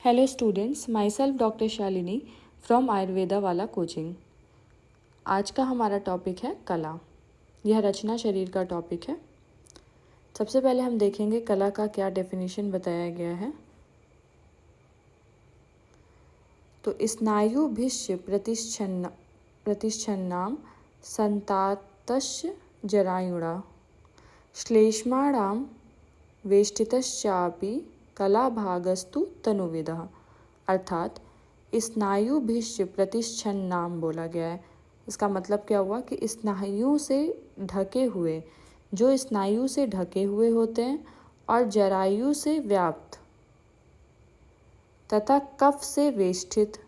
Hello students, my self doctor Shalini from Ayurveda वाला coaching. आज का हमारा टॉपिक है कला। यह रचना शरीर का टॉपिक है। सबसे पहले हम देखेंगे कला का क्या डेफिनेशन बताया गया है। तो स्नायुभिश्च प्रतिच्छन्नाम संतातस्य जरायुणा श्लेष्माणाम वेष्टितश्चापि कलाभागस्तु तनुविदः। अर्थात स्नायुभिश्च प्रतिच्छन्नाम बोला गया है। इसका मतलब क्या हुआ कि स्नायु से ढके हुए, जो स्नायु से ढके हुए होते हैं और जरायु से व्याप्त तथा कफ से वेष्टित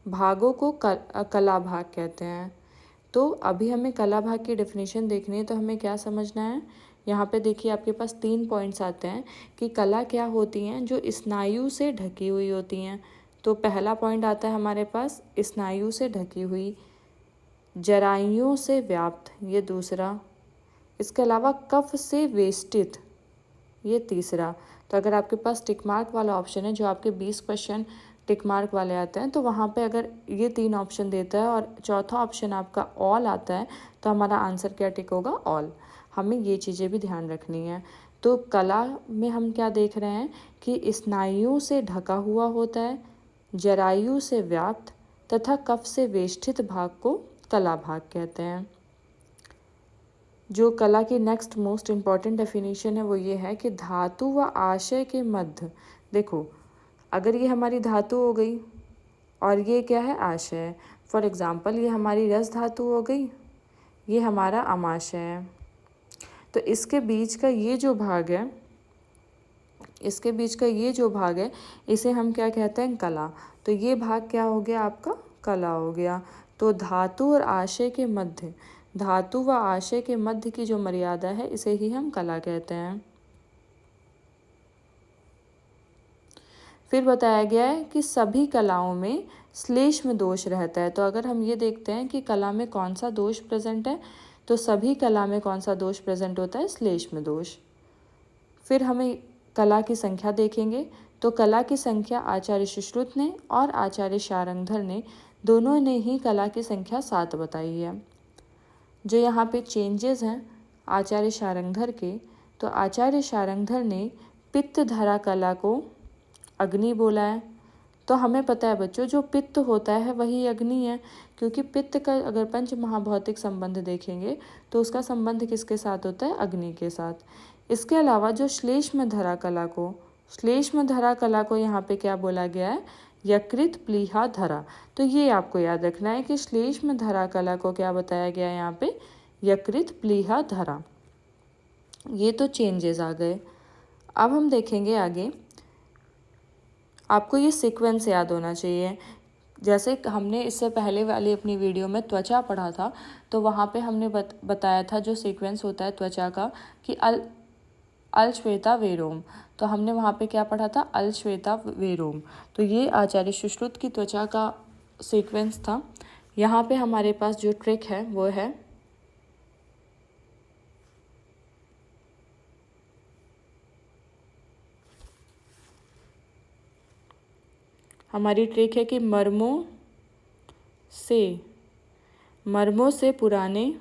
भागों को कला भाग कहते हैं। तो अभी हमें कला भाग की डेफिनेशन देखनी है, तो हमें क्या समझना है। यहाँ पे देखिए आपके पास 3 पॉइंट्स आते हैं कि कला क्या होती हैं, जो स्नायु से ढकी हुई होती हैं। तो पहला पॉइंट आता है हमारे पास स्नायु से ढकी हुई, जरायुओं से व्याप्त, ये दूसरा। इसके अलावा कफ से वेष्टित, ये तीसरा। तो अगर आपके पास टिक मार्क वाला ऑप्शन है, जो आपके 20 क्वेश्चन टिक मार्क वाले आते हैं, तो वहाँ पे अगर ये 3 ऑप्शन देता है और चौथा ऑप्शन आपका ऑल आता है, तो हमारा आंसर क्या टिक होगा, ऑल। हमें ये चीज़ें भी ध्यान रखनी है। तो कला में हम क्या देख रहे हैं कि स्नायु से ढका हुआ होता है, जरायु से व्याप्त तथा कफ से वेष्टित भाग को कला भाग कहते हैं। जो कला की नेक्स्ट मोस्ट इम्पॉर्टेंट डेफिनेशन है वो ये है कि धातु व आशय के मध्य। देखो, अगर ये हमारी धातु हो गई और ये क्या है, आशय है। फॉर एग्जांपल ये हमारी रस धातु हो गई, ये हमारा अमाशय है। तो इसके बीच का ये जो भाग है, इसके बीच का ये जो भाग है, इसे हम क्या कहते हैं, कला। तो ये भाग क्या हो गया आपका, कला हो गया। तो धातु और आशय के मध्य, धातु व आशय के मध्य की जो मर्यादा है, इसे ही हम कला कहते हैं। फिर बताया गया है कि सभी कलाओं में श्लेष्म दोष रहता है। तो अगर हम ये देखते हैं कि कला में कौन सा दोष प्रेजेंट है, तो सभी कला में कौन सा दोष प्रेजेंट होता है, श्लेष्म दोष। फिर हमें कला की संख्या देखेंगे। तो कला की संख्या आचार्य सुश्रुत ने और आचार्य शारंगधर ने, दोनों ने ही कला की संख्या 7 बताई है। जो यहाँ पे चेंजेस हैं आचार्य शारंगधर के, तो आचार्य शारंगधर ने पित्त धरा कला को अग्नि बोला है। तो हमें पता है बच्चों, जो पित्त होता है वही अग्नि है, क्योंकि पित्त का अगर पंच महाभौतिक संबंध देखेंगे तो उसका संबंध किसके साथ होता है, अग्नि के साथ। इसके अलावा जो श्लेष्म धरा कला को, श्लेष्म धरा कला को यहाँ पे क्या बोला गया है, यकृत प्लीहा धरा। तो ये आपको याद रखना है कि श्लेष्म धरा कला को क्या बताया गया है यहाँ पे, यकृत प्लीहा धरा। ये तो चेंजेस आ गए। अब हम देखेंगे आगे। आपको ये सीक्वेंस याद होना चाहिए। जैसे हमने इससे पहले वाली अपनी वीडियो में त्वचा पढ़ा था, तो वहाँ पे हमने बताया था जो सीक्वेंस होता है त्वचा का, कि अल श्वेता वेरोम। तो हमने वहाँ पे क्या पढ़ा था, अल श्वेता वेरोम। तो ये आचार्य सुश्रुत की त्वचा का सीक्वेंस था। यहाँ पे हमारे पास जो ट्रिक है वो है, हमारी ट्रिक है कि मर्मों से पुराने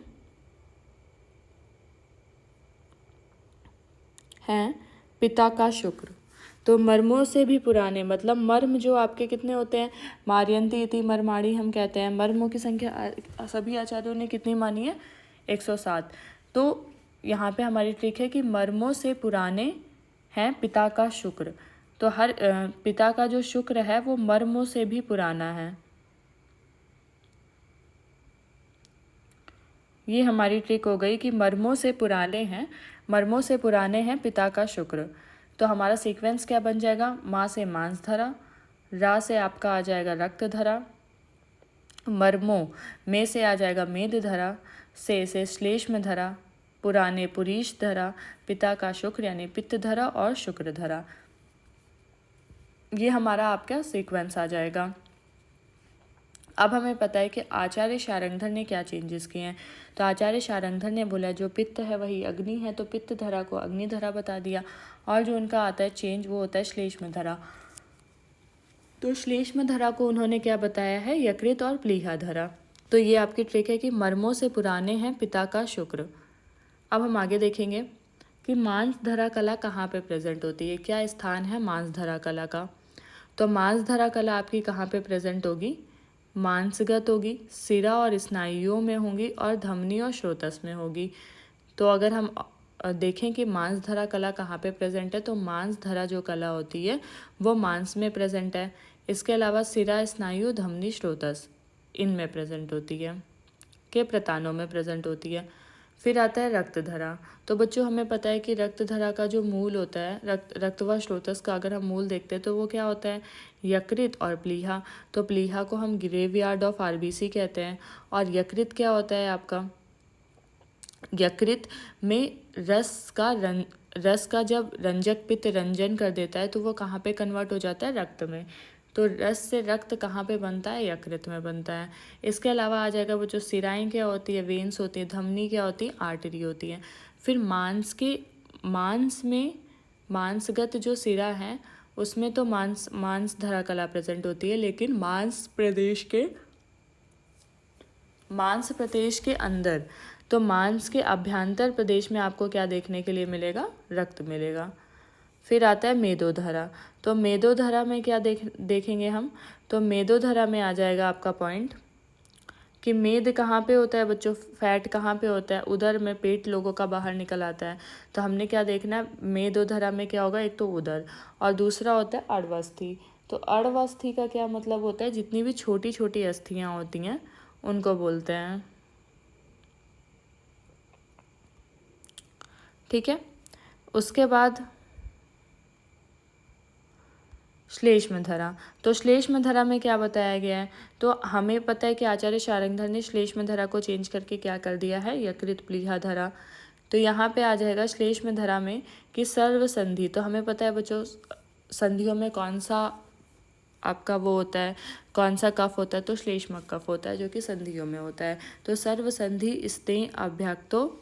हैं पिता का शुक्र। तो मर्मों से भी पुराने, मतलब मर्म जो आपके कितने होते हैं, मार्यन्ति इति मर्माणी हम कहते हैं। मर्मों की संख्या सभी आचार्यों ने कितनी मानी है, 107। तो यहाँ पे हमारी ट्रिक है कि मर्मों से पुराने हैं पिता का शुक्र। तो हर पिता का जो शुक्र है वो मर्मों से भी पुराना है। ये हमारी ट्रिक हो गई कि मर्मों से पुराने हैं पिता का शुक्र। तो हमारा सीक्वेंस क्या बन जाएगा, माँ से मांस धरा, रा से आपका आ जाएगा रक्त धरा, मर्मों में से आ जाएगा मेद धरा, से श्लेष्म धरा, पुराने पुरीश धरा, पिता का शुक्र यानी पित्त धरा और शुक्र धरा। ये हमारा आपका सीक्वेंस आ जाएगा। अब हमें पता है कि आचार्य शारंगधर ने क्या चेंजेस किए हैं। तो आचार्य शारंगधर ने बोला जो पित्त है वही अग्नि है, तो पित्त धरा को अग्नि धरा बता दिया। और जो उनका आता है चेंज वो होता है श्लेष्म धरा। तो श्लेष्म धरा को उन्होंने क्या बताया है, यकृत और प्लीहा धरा। तो ये आपकी ट्रिक है कि मर्मों से पुराने हैं पिता का शुक्र। अब हम आगे देखेंगे कि मांस धरा कला कहाँ पे प्रेजेंट होती है, क्या स्थान है मांस धरा कला का। तो मांस धरा कला आपकी कहाँ पे प्रेजेंट होगी, मांसगत होगी, सिरा और स्नायुओं में होंगी और धमनी और श्रोतस में होगी। तो अगर हम देखें कि मांस धरा कला कहाँ पे प्रेजेंट है, तो मांस धरा जो कला होती है वो मांस में प्रेजेंट है। इसके अलावा सिरा, स्नायु, धमनी, श्रोतस इनमें प्रेजेंट होती है, के प्रतानों में प्रेजेंट होती है। फिर आता है रक्त धरा। तो बच्चों हमें पता है कि रक्त धरा का जो मूल होता है, रक्त व श्रोतस का अगर हम मूल देखते हैं तो वो क्या होता है, यकृत और प्लीहा। तो प्लीहा को हम ग्रेवयार्ड ऑफ आरबीसी कहते हैं। और यकृत क्या होता है आपका, यकृत में रस का जब रंजक पित्त रंजन कर देता है तो वो कहाँ पे कन्वर्ट हो जाता है, रक्त में। तो रस से रक्त कहाँ पे बनता है, यकृत में बनता है। इसके अलावा आ जाएगा वो जो सिराएं क्या होती है, वेन्स होती है, धमनी क्या होती है, आर्टरी होती है। फिर मांस में मांसगत जो सिरा है उसमें तो मांस धरा कला प्रेजेंट होती है, लेकिन मांस प्रदेश के अंदर, तो मांस के अभ्यंतर प्रदेश में आपको क्या देखने के लिए मिलेगा, रक्त मिलेगा। फिर आता है मेदोधरा। तो मेदोधरा में क्या देखेंगे हम, तो मेदोधरा में आ जाएगा आपका पॉइंट कि मेद कहाँ पे होता है बच्चों, फैट कहाँ पे होता है, उदर में, पेट लोगों का बाहर निकल आता है। तो हमने क्या देखना है, मेदोधरा में क्या होगा, एक तो उदर और दूसरा होता है अर्धवस्थि। तो अर्धवस्थि का क्या मतलब होता है, जितनी भी छोटी छोटी अस्थियाँ होती हैं उनको बोलते हैं, ठीक है। उसके बाद श्लेष्म धरा। तो श्लेष्म धरा में क्या बताया गया है, तो हमें पता है कि आचार्य शार्ंगधर ने श्लेष्म धरा को चेंज करके क्या कर दिया है, यकृत प्लीहा धरा। तो यहाँ पे आ जाएगा श्लेष्म धरा में कि सर्व संधि। तो हमें पता है बच्चों संधियों में कौन सा आपका वो होता है, कौन सा कफ होता है, तो श्लेष्मक कफ होता है जो कि संधियों में होता है। तो सर्व संधि स्तेय अभ्यक्तो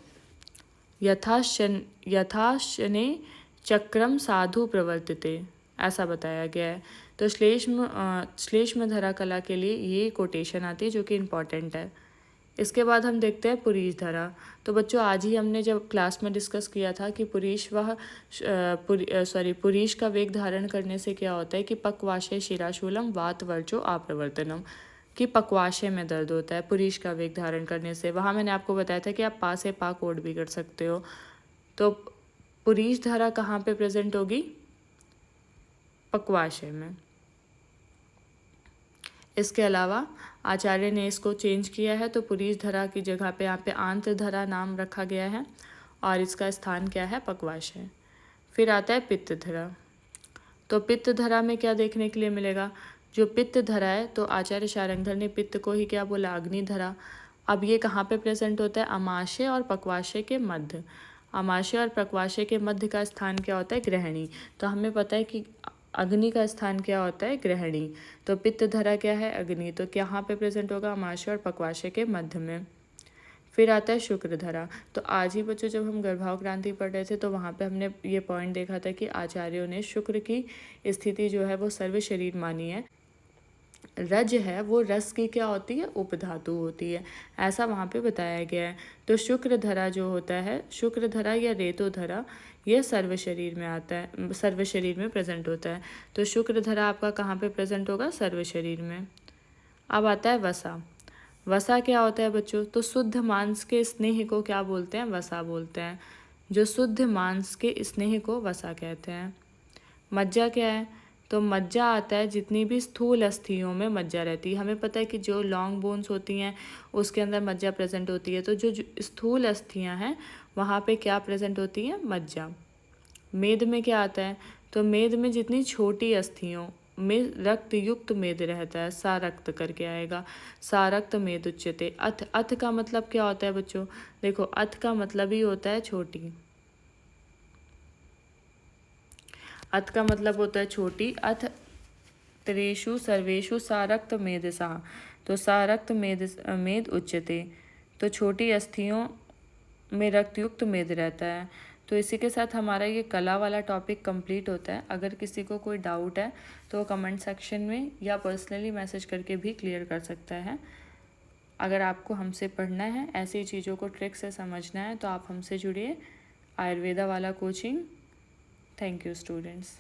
यथाशने चक्रम साधु प्रवर्तिते, ऐसा बताया गया है। तो श्लेष्म धरा कला के लिए ये कोटेशन आती है जो कि इम्पॉर्टेंट है। इसके बाद हम देखते हैं पुरीश धरा। तो बच्चों आज ही हमने जब क्लास में डिस्कस किया था कि पुरीश का वेग धारण करने से क्या होता है कि पक्वाशय शिराशूलम वात वर्चो आप्रवर्तनम, कि पक्वाशय में दर्द होता है पुरीश का वेग धारण करने से। वहाँ मैंने आपको बताया था कि आप पा से पा कोड भी कर सकते हो। तो पुरीश धरा कहाँ पे प्रेजेंट होगी, पक्वाशय में। इसके अलावा आचार्य ने इसको चेंज किया है, तो पुरीश धरा की जगह पे यहाँ पे आंत्र धरा नाम रखा गया है और इसका स्थान क्या है, पक्वाशय। फिर आता है पित्त धरा। तो पित्त धरा में क्या देखने के लिए मिलेगा, जो पित्त धरा है तो आचार्य शार्ंगधर ने पित्त को ही क्या बोला, अग्नि धरा। अब ये कहाँ पे प्रेजेंट होता है, अमाशय और पक्वाशय के मध्य। अमाशय और पक्वाशय के मध्य का स्थान क्या होता है, ग्रहणी। तो हमें पता है कि अग्नि का स्थान क्या होता है, ग्रहणी। तो पित्त धरा क्या है, अग्नि। तो यहाँ पे प्रेजेंट होगा अमाशय और पक्वाशय के मध्य में। फिर आता है शुक्र धरा। तो आज ही बच्चों जब हम गर्भाव क्रांति पढ़ रहे थे तो वहाँ पे हमने ये पॉइंट देखा था कि आचार्यों ने शुक्र की स्थिति जो है वो सर्व शरीर मानी है। रज है वो रस की क्या होती है, उपधातु होती है, ऐसा वहाँ पे बताया गया है। तो शुक्र धरा जो होता है, शुक्र धरा या रेतो धरा, यह सर्व शरीर में आता है, सर्व शरीर में प्रेजेंट होता है। तो शुक्र धरा आपका कहाँ पे प्रेजेंट होगा, सर्व शरीर में। अब आता है वसा। वसा क्या होता है बच्चों, तो शुद्ध मांस के स्नेह को क्या बोलते हैं, वसा बोलते हैं। जो शुद्ध मांस के स्नेह को वसा कहते हैं। मज्जा क्या है, तो मज्जा आता है जितनी भी स्थूल अस्थियों में मज्जा रहती है। हमें पता है कि जो लॉन्ग बोन्स होती हैं उसके अंदर मज्जा प्रेजेंट होती है। तो जो स्थूल अस्थियां हैं वहाँ पे क्या प्रेजेंट होती है, मज्जा। मेद में क्या आता है, तो मेद में जितनी छोटी अस्थियों में रक्त युक्त मेद रहता है, सारक्त करके आएगा, सारक्त मेद उच्यते। अथ का मतलब क्या होता है बच्चों, देखो अथ का मतलब ही होता है छोटी। अथ का मतलब होता है छोटी। अथ त्रेषु सर्वेषु सारक्त मेदसा। तो सारक्त मेद उच्यते, तो छोटी अस्थियों में रक्तयुक्त मेद रहता है। तो तो इसी के साथ हमारा ये कला वाला टॉपिक कंप्लीट होता है। अगर किसी को कोई डाउट है तो वो कमेंट सेक्शन में या पर्सनली मैसेज करके भी क्लियर कर सकता है। अगर आपको हमसे पढ़ना है, ऐसी चीज़ों को ट्रिक से समझना है, तो आप हमसे जुड़िए। आयुर्वेदा वाला कोचिंग। Thank you students.